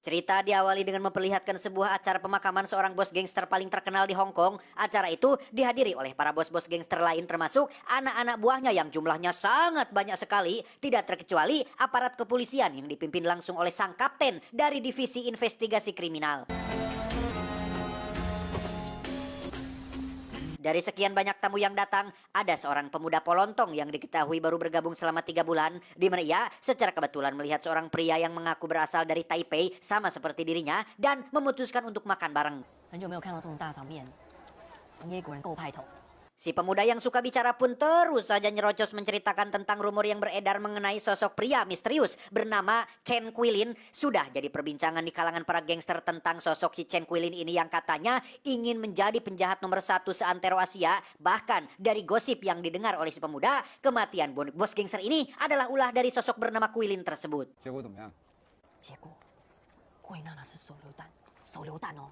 Cerita diawali dengan memperlihatkan sebuah acara pemakaman seorang bos gangster paling terkenal di Hong Kong. Acara itu dihadiri oleh para bos-bos gangster lain termasuk anak-anak buahnya yang jumlahnya sangat banyak sekali. Tidak terkecuali aparat kepolisian yang dipimpin langsung oleh sang kapten dari divisi investigasi kriminal. Dari sekian banyak tamu yang datang, ada seorang pemuda polontong yang diketahui baru bergabung selama 3 bulan, di mana ia secara kebetulan melihat seorang pria yang mengaku berasal dari Taipei sama seperti dirinya dan memutuskan untuk makan bareng. 很久没有看到这种大场面，你也果然够派头。 Si pemuda yang suka bicara pun terus saja nyerocos menceritakan tentang rumor yang beredar mengenai sosok pria misterius bernama Chen Quilin. Sudah jadi perbincangan di kalangan para gangster tentang sosok si Chen Quilin ini yang katanya ingin menjadi penjahat nomor 1 seantero Asia. Bahkan dari gosip yang didengar oleh si pemuda, kematian bos gangster ini adalah ulah dari sosok bernama Quilin tersebut. 结果怎么样？结果，贵娜那是手榴弹哦。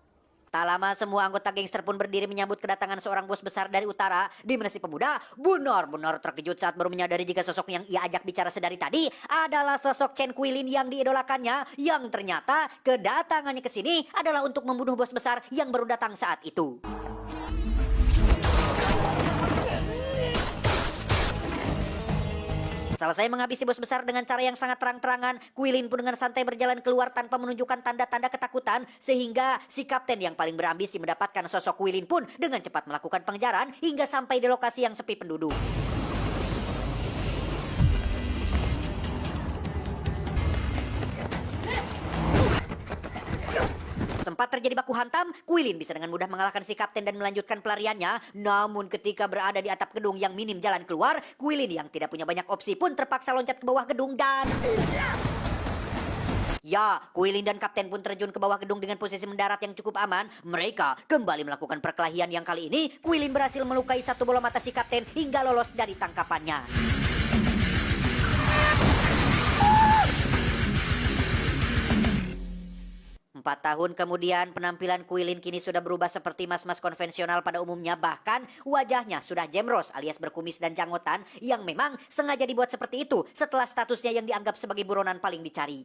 Tak lama semua anggota gangster pun berdiri menyambut kedatangan seorang bos besar dari utara, di mana si pemuda benar-benar terkejut saat baru menyadari jika sosok yang ia ajak bicara sedari tadi adalah sosok Chen Quilin yang diidolakannya, yang ternyata kedatangannya ke sini adalah untuk membunuh bos besar yang baru datang saat itu. Selesai menghabisi bos besar dengan cara yang sangat terang-terangan, Quilin pun dengan santai berjalan keluar tanpa menunjukkan tanda-tanda ketakutan, sehingga si kapten yang paling berambisi mendapatkan sosok Quilin pun dengan cepat melakukan pengejaran hingga sampai di lokasi yang sepi penduduk. Sempat terjadi baku hantam, Quilin bisa dengan mudah mengalahkan si kapten dan melanjutkan pelariannya. Namun ketika berada di atap gedung yang minim jalan keluar, Quilin yang tidak punya banyak opsi pun terpaksa loncat ke bawah gedung dan... Ya, Quilin dan kapten pun terjun ke bawah gedung dengan posisi mendarat yang cukup aman. Mereka kembali melakukan perkelahian yang kali ini Quilin berhasil melukai satu bola mata si kapten hingga lolos dari tangkapannya. 4 tahun kemudian, penampilan Quilin kini sudah berubah seperti mas-mas konvensional pada umumnya. Bahkan wajahnya sudah jemros alias berkumis dan janggotan yang memang sengaja dibuat seperti itu setelah statusnya yang dianggap sebagai buronan paling dicari.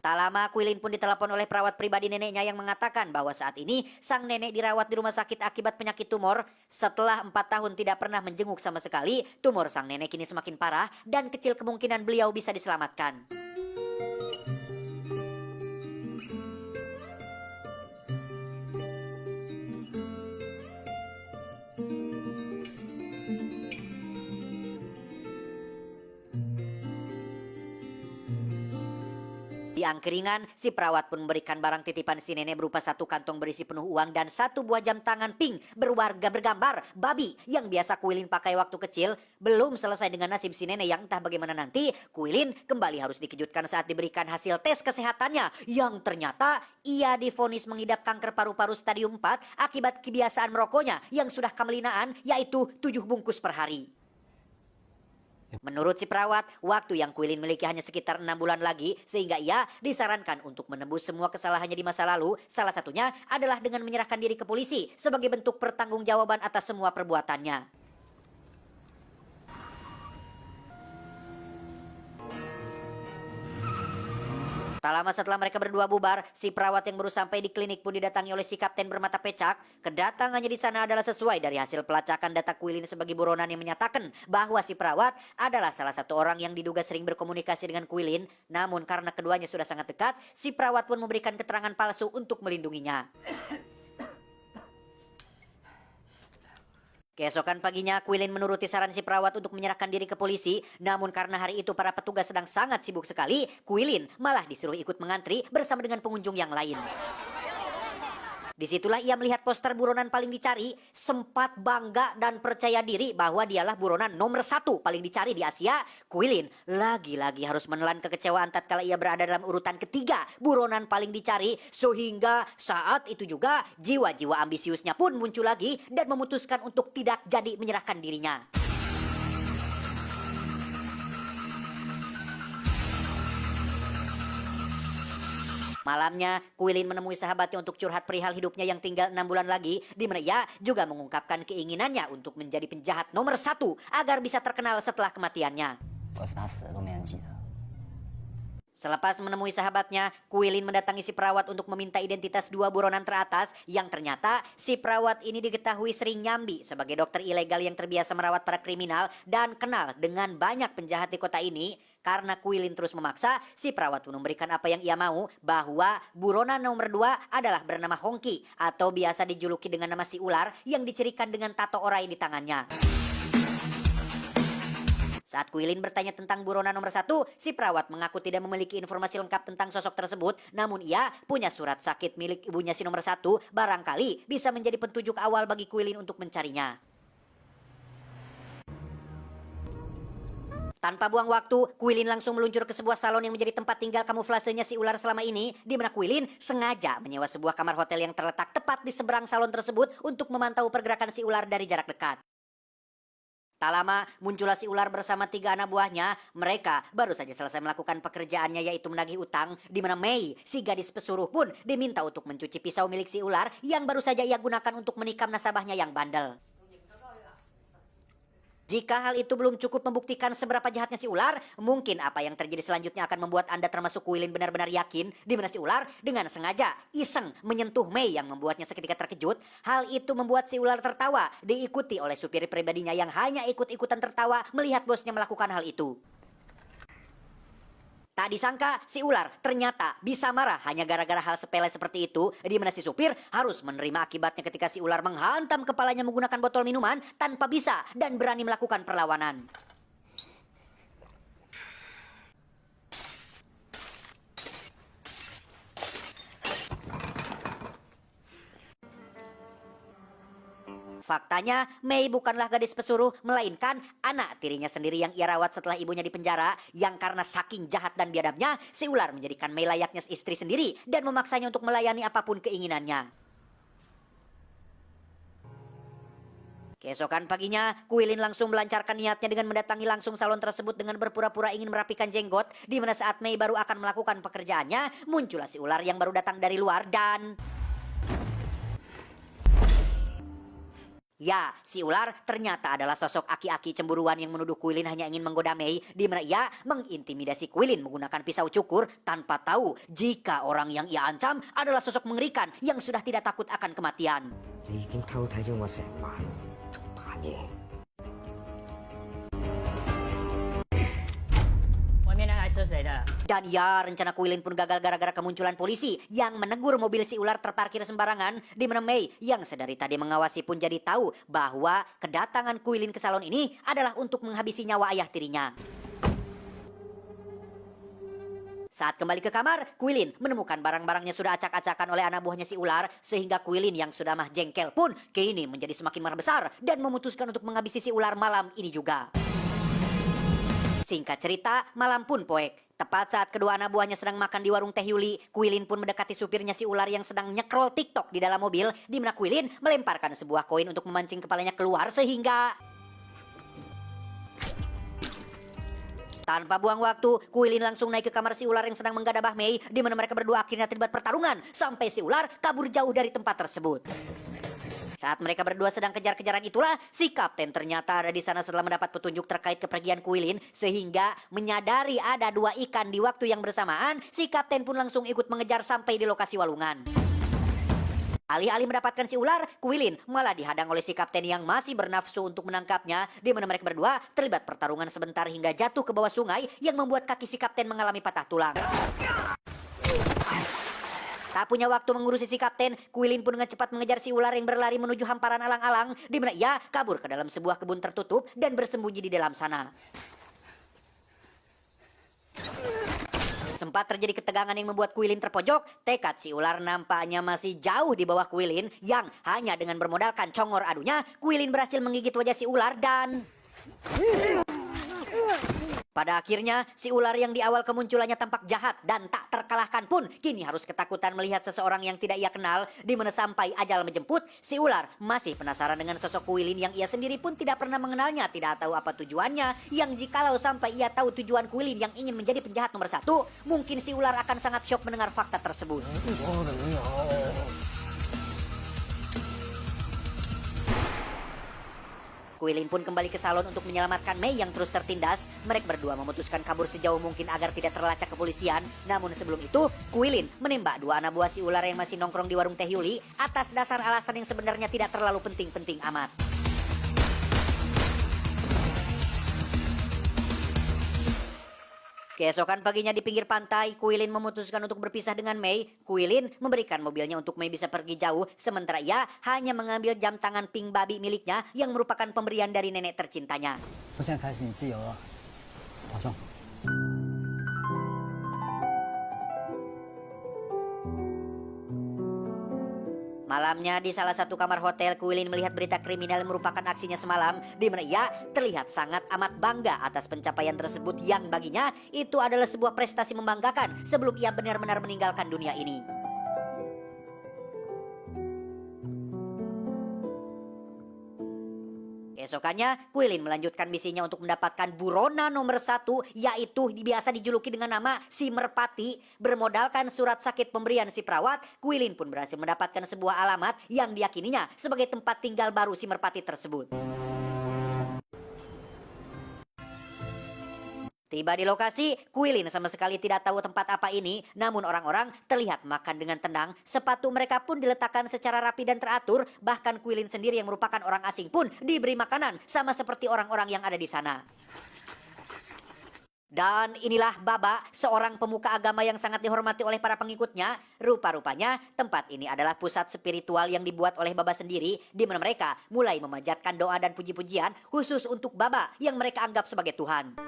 Tak lama, Quilin pun ditelepon oleh perawat pribadi neneknya yang mengatakan bahwa saat ini sang nenek dirawat di rumah sakit akibat penyakit tumor. Setelah 4 tahun tidak pernah menjenguk sama sekali, tumor sang nenek kini semakin parah dan kecil kemungkinan beliau bisa diselamatkan. Di angkringan, si perawat pun memberikan barang titipan si nenek berupa 1 kantong berisi penuh uang dan 1 buah jam tangan pink berwarga bergambar babi yang biasa Quilin pakai waktu kecil. Belum selesai dengan nasib si nenek yang entah bagaimana nanti, Quilin kembali harus dikejutkan saat diberikan hasil tes kesehatannya yang ternyata ia divonis mengidap kanker paru-paru stadium 4 akibat kebiasaan merokoknya yang sudah kemelinaan, yaitu 7 bungkus per hari. Menurut si perawat, waktu yang Quilin miliki hanya sekitar 6 bulan lagi, sehingga ia disarankan untuk menebus semua kesalahannya di masa lalu. Salah satunya adalah dengan menyerahkan diri ke polisi sebagai bentuk pertanggungjawaban atas semua perbuatannya. Tak lama setelah mereka berdua bubar, si perawat yang baru sampai di klinik pun didatangi oleh si kapten bermata pecak. Kedatangannya di sana adalah sesuai dari hasil pelacakan data Quilin sebagai buronan yang menyatakan bahwa si perawat adalah salah satu orang yang diduga sering berkomunikasi dengan Quilin. Namun karena keduanya sudah sangat dekat, si perawat pun memberikan keterangan palsu untuk melindunginya. Keesokan paginya, Quilin menuruti saran si perawat untuk menyerahkan diri ke polisi. Namun karena hari itu para petugas sedang sangat sibuk sekali, Quilin malah disuruh ikut mengantri bersama dengan pengunjung yang lain. Disitulah ia melihat poster buronan paling dicari, sempat bangga dan percaya diri bahwa dialah buronan nomor 1 paling dicari di Asia. Quilin lagi-lagi harus menelan kekecewaan tatkala ia berada dalam urutan ketiga buronan paling dicari, sehingga saat itu juga jiwa-jiwa ambisiusnya pun muncul lagi dan memutuskan untuk tidak jadi menyerahkan dirinya. Malamnya, Quilin menemui sahabatnya untuk curhat perihal hidupnya yang tinggal 6 bulan lagi, di mana ia juga mengungkapkan keinginannya untuk menjadi penjahat nomor 1 agar bisa terkenal setelah kematiannya. 我是怕死了都没人记得。Selepas menemui sahabatnya, Quilin mendatangi si perawat untuk meminta identitas dua buronan teratas yang ternyata si perawat ini diketahui sering nyambi sebagai dokter ilegal yang terbiasa merawat para kriminal dan kenal dengan banyak penjahat di kota ini. Karena Quilin terus memaksa, si perawat pun memberikan apa yang ia mau, bahwa buronan nomor 2 adalah bernama Hongki atau biasa dijuluki dengan nama si ular yang dicirikan dengan tato orai di tangannya. Saat Quilin bertanya tentang buronan nomor 1, si perawat mengaku tidak memiliki informasi lengkap tentang sosok tersebut, namun ia punya surat sakit milik ibunya si nomor 1, barangkali bisa menjadi petunjuk awal bagi Quilin untuk mencarinya. Tanpa buang waktu, Quilin langsung meluncur ke sebuah salon yang menjadi tempat tinggal kamuflasenya si ular selama ini, di mana Quilin sengaja menyewa sebuah kamar hotel yang terletak tepat di seberang salon tersebut untuk memantau pergerakan si ular dari jarak dekat. Tak lama, muncullah si ular bersama 3 anak buahnya. Mereka baru saja selesai melakukan pekerjaannya, yaitu menagih utang, di mana Mei, si gadis pesuruh pun diminta untuk mencuci pisau milik si ular yang baru saja ia gunakan untuk menikam nasabahnya yang bandel. Jika hal itu belum cukup membuktikan seberapa jahatnya si ular, mungkin apa yang terjadi selanjutnya akan membuat Anda termasuk Quilin benar-benar yakin di mana si ular dengan sengaja iseng menyentuh Mei yang membuatnya seketika terkejut. Hal itu membuat si ular tertawa, diikuti oleh supir pribadinya yang hanya ikut-ikutan tertawa melihat bosnya melakukan hal itu. Tak disangka, si ular ternyata bisa marah hanya gara-gara hal sepele seperti itu, di mana si supir harus menerima akibatnya ketika si ular menghantam kepalanya menggunakan botol minuman tanpa bisa dan berani melakukan perlawanan. Faktanya, Mei bukanlah gadis pesuruh, melainkan anak tirinya sendiri yang ia rawat setelah ibunya di penjara, yang karena saking jahat dan biadabnya, si ular menjadikan Mei layaknya istri sendiri dan memaksanya untuk melayani apapun keinginannya. Keesokan paginya, Quilin langsung melancarkan niatnya dengan mendatangi langsung salon tersebut dengan berpura-pura ingin merapikan jenggot, di mana saat Mei baru akan melakukan pekerjaannya, muncullah si ular yang baru datang dari luar dan... Ya, si ular ternyata adalah sosok aki-aki cemburuan yang menuduh Quilin hanya ingin menggoda Mei, di mana ia mengintimidasi Quilin menggunakan pisau cukur tanpa tahu jika orang yang ia ancam adalah sosok mengerikan yang sudah tidak takut akan kematian. Dan ya, rencana Quilin pun gagal gara-gara kemunculan polisi yang menegur mobil si ular terparkir sembarangan, di mana Mei yang sedari tadi mengawasi pun jadi tahu bahwa kedatangan Quilin ke salon ini adalah untuk menghabisi nyawa ayah tirinya. Saat kembali ke kamar, Quilin menemukan barang-barangnya sudah acak-acakan oleh anak buahnya si ular, sehingga Quilin yang sudah mah jengkel pun kini menjadi semakin marah besar dan memutuskan untuk menghabisi si ular malam ini juga. Singkat cerita, malam pun poek. Tepat saat kedua anak buahnya sedang makan di warung Teh Yuli, Quilin pun mendekati supirnya si ular yang sedang nyekrol TikTok di dalam mobil, di mana Quilin melemparkan sebuah koin untuk memancing kepalanya keluar sehingga... Tanpa buang waktu, Quilin langsung naik ke kamar si ular yang sedang menggadabah Mei, di mana mereka berdua akhirnya terlibat pertarungan sampai si ular kabur jauh dari tempat tersebut. Saat mereka berdua sedang kejar-kejaran itulah, si kapten ternyata ada di sana setelah mendapat petunjuk terkait kepergian Quilin, sehingga menyadari ada 2 ikan di waktu yang bersamaan, si kapten pun langsung ikut mengejar sampai di lokasi walungan. Alih-alih mendapatkan si ular, Quilin malah dihadang oleh si kapten yang masih bernafsu untuk menangkapnya, di mana mereka berdua terlibat pertarungan sebentar hingga jatuh ke bawah sungai yang membuat kaki si kapten mengalami patah tulang. Tak punya waktu mengurusi si kapten, Quilin pun dengan cepat mengejar si ular yang berlari menuju hamparan alang-alang, di mana ia kabur ke dalam sebuah kebun tertutup dan bersembunyi di dalam sana. Sempat terjadi ketegangan yang membuat Quilin terpojok, tekad si ular nampaknya masih jauh di bawah Quilin, yang hanya dengan bermodalkan congor adunya, Quilin berhasil menggigit wajah si ular dan... Pada akhirnya, si ular yang di awal kemunculannya tampak jahat dan tak terkalahkan pun kini harus ketakutan melihat seseorang yang tidak ia kenal, di mana sampai ajal menjemput, si ular masih penasaran dengan sosok Quilin yang ia sendiri pun tidak pernah mengenalnya, tidak tahu apa tujuannya, yang jikalau sampai ia tahu tujuan Quilin yang ingin menjadi penjahat nomor 1, mungkin si ular akan sangat syok mendengar fakta tersebut. Quilin pun kembali ke salon untuk menyelamatkan Mei yang terus tertindas. Mereka berdua memutuskan kabur sejauh mungkin agar tidak terlacak kepolisian. Namun sebelum itu, Quilin menembak dua anak buah si ular yang masih nongkrong di warung Teh Yuli atas dasar alasan yang sebenarnya tidak terlalu penting-penting amat. Keesokan paginya di pinggir pantai, Quilin memutuskan untuk berpisah dengan Mei. Quilin memberikan mobilnya untuk Mei bisa pergi jauh, sementara ia hanya mengambil jam tangan pink babi miliknya yang merupakan pemberian dari nenek tercintanya. 我现在开始你自由了，保重。 Malamnya di salah satu kamar hotel, Quilin melihat berita kriminal yang merupakan aksinya semalam, di mana ia terlihat sangat amat bangga atas pencapaian tersebut yang baginya itu adalah sebuah prestasi membanggakan sebelum ia benar-benar meninggalkan dunia ini. Keesokannya, Quilin melanjutkan misinya untuk mendapatkan burona nomor 1, yaitu biasa dijuluki dengan nama si Merpati. Bermodalkan surat sakit pemberian si perawat, Quilin pun berhasil mendapatkan sebuah alamat yang diyakininya sebagai tempat tinggal baru si Merpati tersebut. Tiba di lokasi, Quilin sama sekali tidak tahu tempat apa ini, namun orang-orang terlihat makan dengan tenang. Sepatu mereka pun diletakkan secara rapi dan teratur, bahkan Quilin sendiri yang merupakan orang asing pun diberi makanan sama seperti orang-orang yang ada di sana. Dan inilah Baba, seorang pemuka agama yang sangat dihormati oleh para pengikutnya. Rupa-rupanya tempat ini adalah pusat spiritual yang dibuat oleh Baba sendiri, di mana mereka mulai memanjatkan doa dan puji-pujian khusus untuk Baba yang mereka anggap sebagai Tuhan.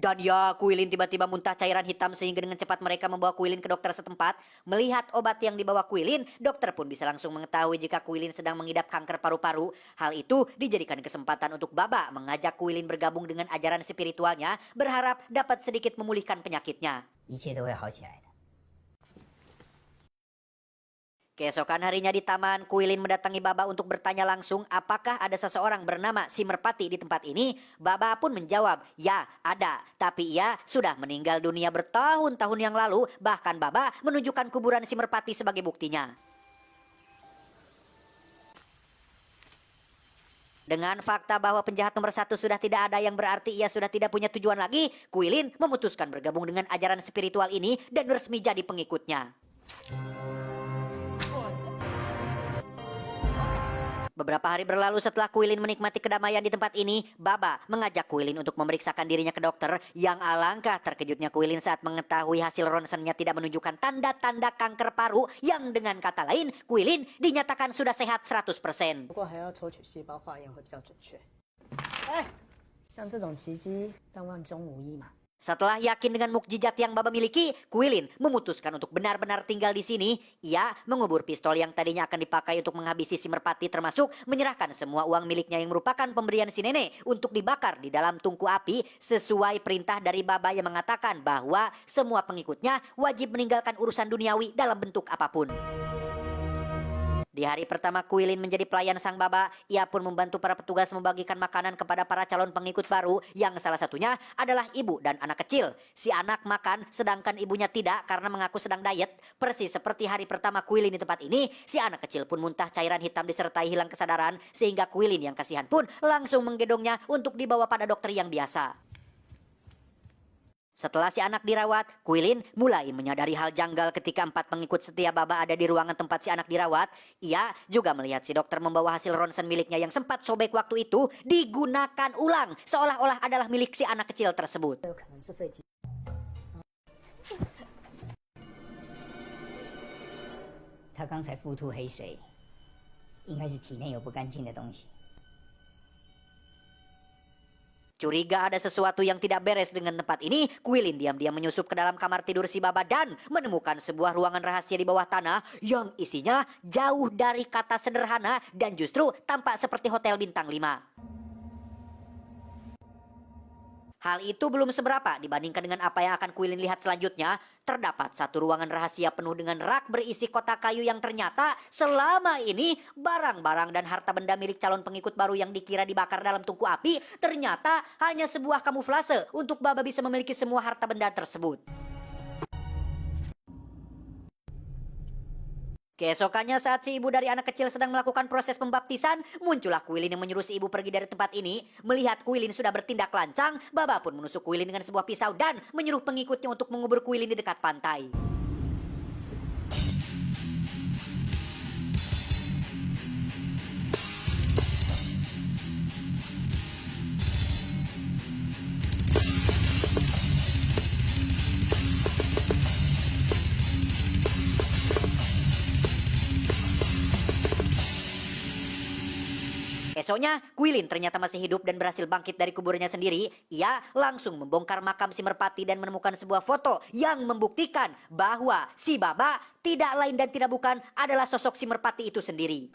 Dan ya, Quilin tiba-tiba muntah cairan hitam sehingga dengan cepat mereka membawa Quilin ke dokter setempat. Melihat obat yang dibawa Quilin, dokter pun bisa langsung mengetahui jika Quilin sedang mengidap kanker paru-paru. Hal itu dijadikan kesempatan untuk Baba mengajak Quilin bergabung dengan ajaran spiritualnya, berharap dapat sedikit memulihkan penyakitnya. 一切都会好起来的。 Keesokan harinya di taman, Quilin mendatangi Baba untuk bertanya langsung apakah ada seseorang bernama si Merpati di tempat ini. Baba pun menjawab, ya ada, tapi ia sudah meninggal dunia bertahun-tahun yang lalu. Bahkan Baba menunjukkan kuburan si Merpati sebagai buktinya. Dengan fakta bahwa penjahat nomor 1 sudah tidak ada yang berarti ia sudah tidak punya tujuan lagi, Quilin memutuskan bergabung dengan ajaran spiritual ini dan resmi jadi pengikutnya. Beberapa hari berlalu setelah Quilin menikmati kedamaian di tempat ini, Baba mengajak Quilin untuk memeriksakan dirinya ke dokter. Yang alangkah terkejutnya Quilin saat mengetahui hasil ronsennya tidak menunjukkan tanda-tanda kanker paru, yang dengan kata lain, Quilin dinyatakan sudah sehat 100%. 不过还要抽取细胞化验会比较准确。哎，像这种奇迹，但万中无一嘛。 Setelah yakin dengan mukjizat yang Baba miliki, Quilin memutuskan untuk benar-benar tinggal di sini. Ia mengubur pistol yang tadinya akan dipakai untuk menghabisi si Merpati, termasuk menyerahkan semua uang miliknya yang merupakan pemberian si nenek untuk dibakar di dalam tungku api sesuai perintah dari Baba yang mengatakan bahwa semua pengikutnya wajib meninggalkan urusan duniawi dalam bentuk apapun. Di hari pertama Quilin menjadi pelayan sang Baba, ia pun membantu para petugas membagikan makanan kepada para calon pengikut baru yang salah satunya adalah ibu dan anak kecil. Si anak makan sedangkan ibunya tidak karena mengaku sedang diet. Persis seperti hari pertama Quilin di tempat ini, si anak kecil pun muntah cairan hitam disertai hilang kesadaran sehingga Quilin yang kasihan pun langsung menggendongnya untuk dibawa pada dokter yang biasa. Setelah si anak dirawat, Quilin mulai menyadari hal janggal ketika 4 pengikut setia Baba ada di ruangan tempat si anak dirawat. Ia juga melihat si dokter membawa hasil ronsen miliknya yang sempat sobek waktu itu digunakan ulang, seolah-olah adalah milik si anak kecil tersebut. 有可能是肺积。他刚才腹吐黑水，应该是体内有不干净的东西。 Curiga ada sesuatu yang tidak beres dengan tempat ini, Quilin diam-diam menyusup ke dalam kamar tidur si Baba dan menemukan sebuah ruangan rahasia di bawah tanah yang isinya jauh dari kata sederhana dan justru tampak seperti hotel bintang 5. Hal itu belum seberapa dibandingkan dengan apa yang akan Quilin lihat selanjutnya. Terdapat satu ruangan rahasia penuh dengan rak berisi kotak kayu yang ternyata selama ini barang-barang dan harta benda milik calon pengikut baru yang dikira dibakar dalam tungku api ternyata hanya sebuah kamuflase untuk Baba bisa memiliki semua harta benda tersebut. Keesokannya saat si ibu dari anak kecil sedang melakukan proses pembaptisan, muncullah Quilin yang menyuruh si ibu pergi dari tempat ini. Melihat Quilin sudah bertindak lancang, Baba pun menusuk Quilin dengan sebuah pisau dan menyuruh pengikutnya untuk mengubur Quilin di dekat pantai. Esoknya, Quilin ternyata masih hidup dan berhasil bangkit dari kuburnya sendiri. Ia langsung membongkar makam si merpati dan menemukan sebuah foto yang membuktikan bahwa si Baba tidak lain dan tidak bukan adalah sosok si merpati itu sendiri.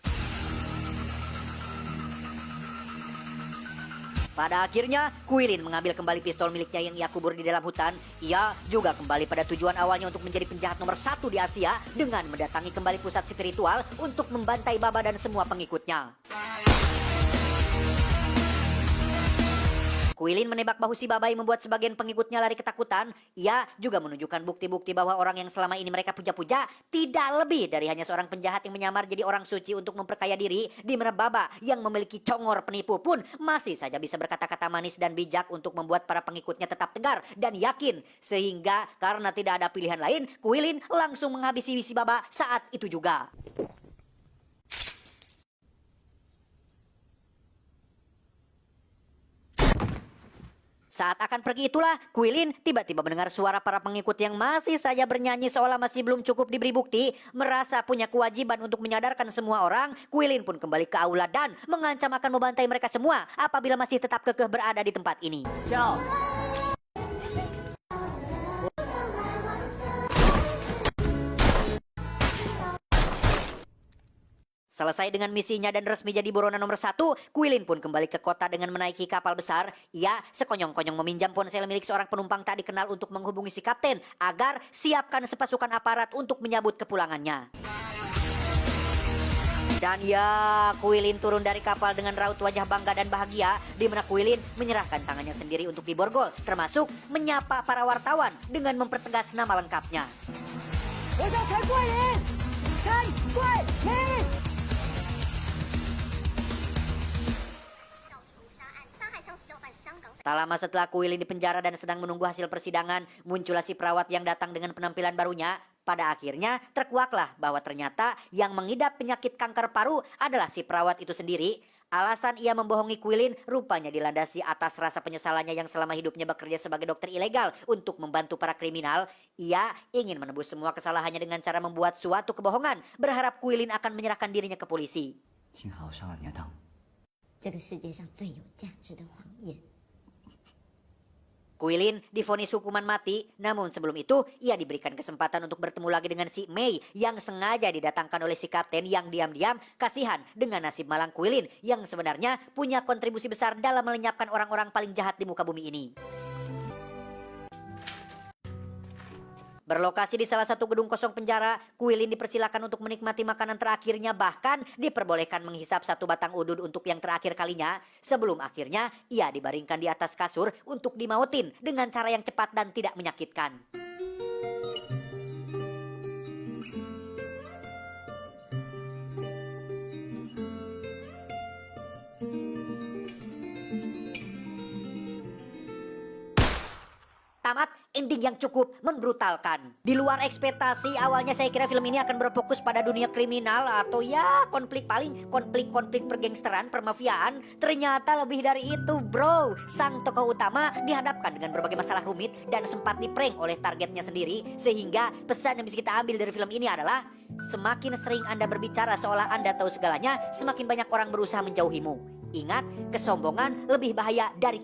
Pada akhirnya, Quilin mengambil kembali pistol miliknya yang ia kubur di dalam hutan. Ia juga kembali pada tujuan awalnya untuk menjadi penjahat nomor 1 di Asia dengan mendatangi kembali pusat spiritual untuk membantai Baba dan semua pengikutnya. Quilin menebak bahu si Baba yang membuat sebagian pengikutnya lari ketakutan. Ia juga menunjukkan bukti-bukti bahwa orang yang selama ini mereka puja-puja tidak lebih dari hanya seorang penjahat yang menyamar jadi orang suci untuk memperkaya diri, di mana Baba yang memiliki congor penipu pun masih saja bisa berkata-kata manis dan bijak untuk membuat para pengikutnya tetap tegar dan yakin. Sehingga karena tidak ada pilihan lain, Quilin langsung menghabisi si Baba saat itu juga. Saat akan pergi itulah, Quilin tiba-tiba mendengar suara para pengikut yang masih saja bernyanyi seolah masih belum cukup diberi bukti. Merasa punya kewajiban untuk menyadarkan semua orang, Quilin pun kembali ke aula dan mengancam akan membantai mereka semua apabila masih tetap kekeh berada di tempat ini. Selesai dengan misinya dan resmi jadi buronan nomor 1, Quilin pun kembali ke kota dengan menaiki kapal besar. Ia sekonyong-konyong meminjam ponsel milik seorang penumpang tak dikenal untuk menghubungi si kapten agar siapkan sepasukan aparat untuk menyambut kepulangannya. Dan ya, Quilin turun dari kapal dengan raut wajah bangga dan bahagia, di mana Quilin menyerahkan tangannya sendiri untuk diborgol, termasuk menyapa para wartawan dengan mempertegas nama lengkapnya. Tak lama setelah Quilin dipenjara dan sedang menunggu hasil persidangan, muncullah si perawat yang datang dengan penampilan barunya. Pada akhirnya terkuaklah bahwa ternyata yang mengidap penyakit kanker paru adalah si perawat itu sendiri. Alasan ia membohongi Quilin rupanya dilandasi atas rasa penyesalannya yang selama hidupnya bekerja sebagai dokter ilegal untuk membantu para kriminal. Ia ingin menebus semua kesalahannya dengan cara membuat suatu kebohongan, berharap Quilin akan menyerahkan dirinya ke polisi. 幸好上了你的当。这个世界上最有价值的谎言。 Quilin divonis hukuman mati, namun sebelum itu ia diberikan kesempatan untuk bertemu lagi dengan si Mei yang sengaja didatangkan oleh si kapten yang diam-diam kasihan dengan nasib malang Quilin yang sebenarnya punya kontribusi besar dalam melenyapkan orang-orang paling jahat di muka bumi ini. Berlokasi di salah satu gedung kosong penjara, Quilin dipersilakan untuk menikmati makanan terakhirnya, bahkan diperbolehkan menghisap satu batang udud untuk yang terakhir kalinya. Sebelum akhirnya ia dibaringkan di atas kasur untuk dimautin dengan cara yang cepat dan tidak menyakitkan. Tamat, ending yang cukup membrutalkan. Di luar ekspektasi, awalnya saya kira film ini akan berfokus pada dunia kriminal atau ya konflik pergangsteran, permafiaan. Ternyata lebih dari itu, bro. Sang tokoh utama dihadapkan dengan berbagai masalah rumit dan sempat diprank oleh targetnya sendiri. Sehingga pesan yang bisa kita ambil dari film ini adalah semakin sering Anda berbicara seolah Anda tahu segalanya, semakin banyak orang berusaha menjauhimu. Ingat, kesombongan lebih bahaya dari